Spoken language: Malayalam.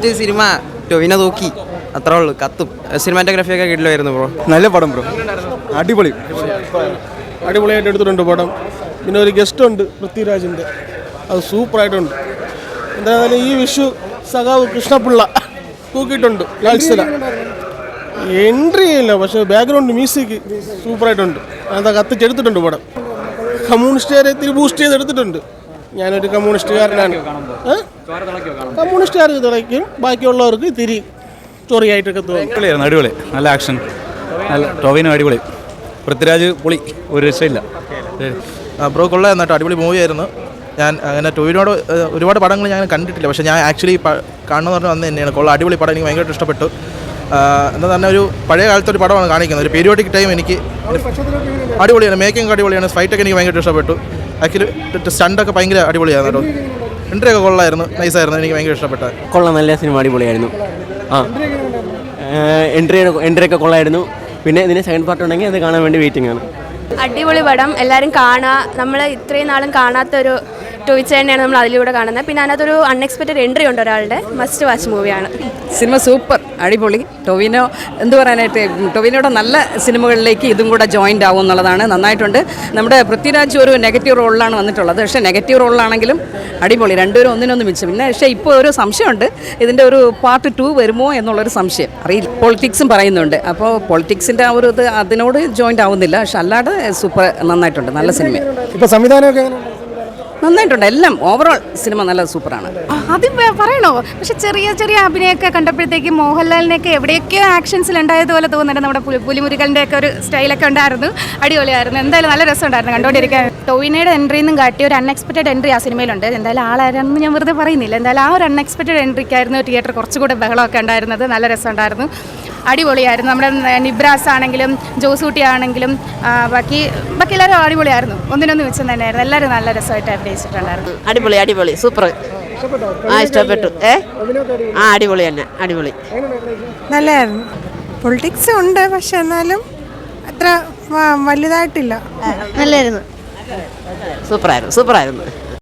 സിനിമ ടൊവിനോ തൂക്കി അത്രേ ഉള്ളൂ, കത്തും. സിനിമാറ്റോഗ്രാഫിയൊക്കെ കിട്ടില്ലായിരുന്നു ബ്രോ. നല്ല പടം ബ്രോ, അടിപൊളി അടിപൊളിയായിട്ട് എടുത്തിട്ടുണ്ട് പടം. പിന്നെ ഒരു ഗസ്റ്റ് ഉണ്ട് പൃഥ്വിരാജിൻ്റെ, അത് സൂപ്പറായിട്ടുണ്ട്. എന്തായാലും ഈ വിഷു സഖാവ് കൃഷ്ണപിള്ള തൂക്കിയിട്ടുണ്ട്. ലാൽസല എൻട്രി ഇല്ല, പക്ഷേ ബാക്ക്ഗ്രൗണ്ട് മ്യൂസിക് സൂപ്പറായിട്ടുണ്ട്. എന്താ കത്തിച്ചെടുത്തിട്ടുണ്ട് പടം. കമ്മ്യൂണിസ്റ്റുകാരെ ഇത്തിരി ബൂസ്റ്റ് ചെയ്തെടുത്തിട്ടുണ്ട്. ഞാനൊരു കമ്മ്യൂണിസ്റ്റുകാരനാണ്. കമ്മ്യൂണിസ്റ്റുകാർക്ക് തിളയ്ക്കും, ബാക്കിയുള്ളവർക്ക് ഇത്തിരി ചൊറിയായിട്ടൊക്കെ തോന്നും. അടിപൊളി, നല്ല ആക്ഷൻ, നല്ല ടോവിനോ അടിപൊളി, പൃഥ്വിരാജ് പൊളി, ഒരു രക്ഷയില്ല. ബ്രോ കൊള്ളാം, എന്നിട്ട് അടിപൊളി മൂവിയായിരുന്നു. ഞാൻ അങ്ങനെ ടോവിനോട് ഒരുപാട് പടങ്ങൾ ഞാൻ കണ്ടിട്ടില്ല, പക്ഷേ ഞാൻ ആക്ച്വലി കാണണമെന്ന് പറഞ്ഞ് വന്ന് തന്നെയാണ്. കൊള്ളാം, അടിപൊളി പടം, എനിക്ക് ഭയങ്കരമായിട്ട് ഇഷ്ടപ്പെട്ടു. എന്താ തന്നെ ഒരു പഴയ കാലത്തെ ഒരു പടമാണ് കാണിക്കുന്നത്, ഒരു പീരിയോഡിക് ടൈം. എനിക്ക് അടിപൊളിയാണ്, മേക്കിംഗ് അടിപൊളിയാണ്, ഫൈറ്റൊക്കെ എനിക്ക് ഭയങ്കര ഇഷ്ടപ്പെട്ടു. ആക്ച്വലി സ്റ്റണ്ടൊക്കെ ഭയങ്കര അടിപൊളിയാണ് കേട്ടോ. എൻട്രിയൊക്കെ കൊള്ളായിരുന്നു, നൈസായിരുന്നു, എനിക്ക് ഭയങ്കര ഇഷ്ടപ്പെട്ടു. കൊള്ളാം, നല്ല സിനിമ, അടിപൊളിയായിരുന്നു. എൻട്രിയൊക്കെ കൊള്ളായിരുന്നു. പിന്നെ ഇതിന് സെക്കൻഡ് പാർട്ട് ഉണ്ടെങ്കിൽ അത് കാണാൻ വേണ്ടി വെയിറ്റിംഗ് ആണ്. അടിപൊളി പടം, എല്ലാവരും കാണുക. നമ്മൾ ഇത്രയും നാളും കാണാത്തൊരു ടോവിച്ച് തന്നെയാണ് നമ്മൾ അതിലൂടെ കാണുന്നത്. പിന്നെ അതിനകത്തൊരു അൺഎക്സ്പെക്റ്റഡ് എൻട്രി ഉണ്ട് ഒരാളുടെ. മസ്റ്റ് വാച്ച് മൂവിയാണ്. സിനിമ സൂപ്പർ, അടിപൊളി. ടൊവിനോ എന്ത് പറയാനായിട്ട്, ടൊവിനോയുടെ നല്ല സിനിമകളിലേക്ക് ഇതും കൂടെ ജോയിൻ്റ് ആവും എന്നുള്ളതാണ്. നന്നായിട്ടുണ്ട്. നമ്മുടെ പൃഥ്വിരാജ് ഒരു നെഗറ്റീവ് റോളിലാണ് വന്നിട്ടുള്ളത്, പക്ഷേ നെഗറ്റീവ് റോളിലാണെങ്കിലും അടിപൊളി, രണ്ടുപേരും ഒന്നിനൊന്ന് മിച്ചം. പിന്നെ പക്ഷേ ഇപ്പോൾ ഒരു സംശയമുണ്ട്, ഇതിൻ്റെ ഒരു പാർട്ട് 2 വരുമോ എന്നുള്ളൊരു സംശയം. അറിയില്ല, പൊളിറ്റിക്സും പറയുന്നുണ്ട്. അപ്പോൾ പൊളിറ്റിക്സിൻ്റെ ആ ഒരു ഇത് അതിനോട് ജോയിൻ്റ് ആവുന്നില്ല, പക്ഷെ അല്ലാതെ സൂപ്പർ, നന്നായിട്ടുണ്ട്, നല്ല സിനിമ. ഇപ്പോൾ സംവിധാനമൊക്കെ നന്നായിട്ടുണ്ട്, എല്ലാം ഓവറോൾ സിനിമ നല്ല സൂപ്പറാണ്. അത് പറയണോ? പക്ഷെ ചെറിയ ചെറിയ അഭിനയമൊക്കെ കണ്ടപ്പോഴത്തേക്കും മോഹൻലാലിനെയൊക്കെ എവിടെയൊക്കെയോ ആക്ഷൻസിൽ ഉണ്ടായതുപോലെ തോന്നുന്നുണ്ട്. നമ്മുടെ പുലിമുരുകൻ്റെ ഒക്കെ ഒരു സ്റ്റൈലൊക്കെ ഉണ്ടായിരുന്നു, അടിപൊളിയായിരുന്നു. എന്തായാലും നല്ല രസമുണ്ടായിരുന്നു കണ്ടുകൊണ്ടിരിക്കാൻ. ടോവിനോയുടെ എൻട്രിയിൽ നിന്നും കാട്ടി ഒരു അൺഎക്സ്പെക്റ്റഡ് എൻട്രി ആ സിനിമയിലുണ്ട്. എന്തായാലും ആളാരാണെന്ന് ഞാൻ വെറുതെ പറയുന്നില്ല. എന്തായാലും ആ ഒരു അൺഎക്സ്പെക്റ്റഡ് എൻട്രിക്കായിരുന്നു തിയേറ്റർ കുറച്ചുകൂടെ ബഹളമൊക്കെ ഉണ്ടായിരുന്നത്. നല്ല രസമുണ്ടായിരുന്നു, അടിപൊളിയായിരുന്നു. നമ്മുടെ നിബ്രാസ് ആണെങ്കിലും ജോസൂട്ടി ആണെങ്കിലും ബാക്കി എല്ലാവരും അടിപൊളിയായിരുന്നു, ഒന്നിനൊന്ന് വെച്ച് തന്നെയായിരുന്നു. എല്ലാവരും നല്ല രസമായിട്ട് അഭിനയിച്ചിട്ടുണ്ടായിരുന്നു. അടിപൊളി, അടിപൊളി, സൂപ്പർ. ഇഷ്ടപ്പെട്ടു. അടിപൊളി തന്നെ, അടിപൊളി, നല്ലതായിരുന്നു. പൊളിറ്റിക്സ് ഉണ്ട്, പക്ഷെ എന്നാലും അത്ര വലുതായിട്ടില്ല. നല്ലായിരുന്നു, സൂപ്പറായിരുന്നു.